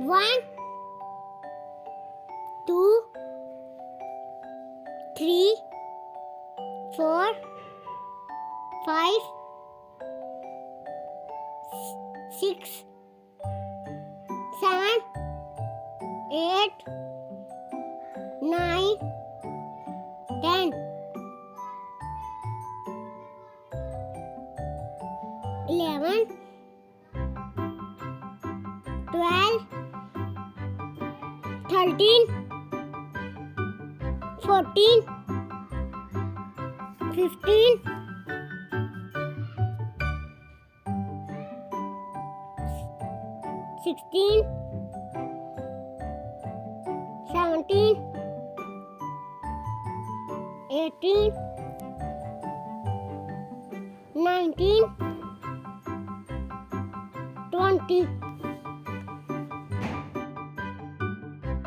1, 2, 3, 4, 5, 6, 7, 8, 9, 10, 11, 12, 13, 14, 15, 16, 17, 18, 19, 20.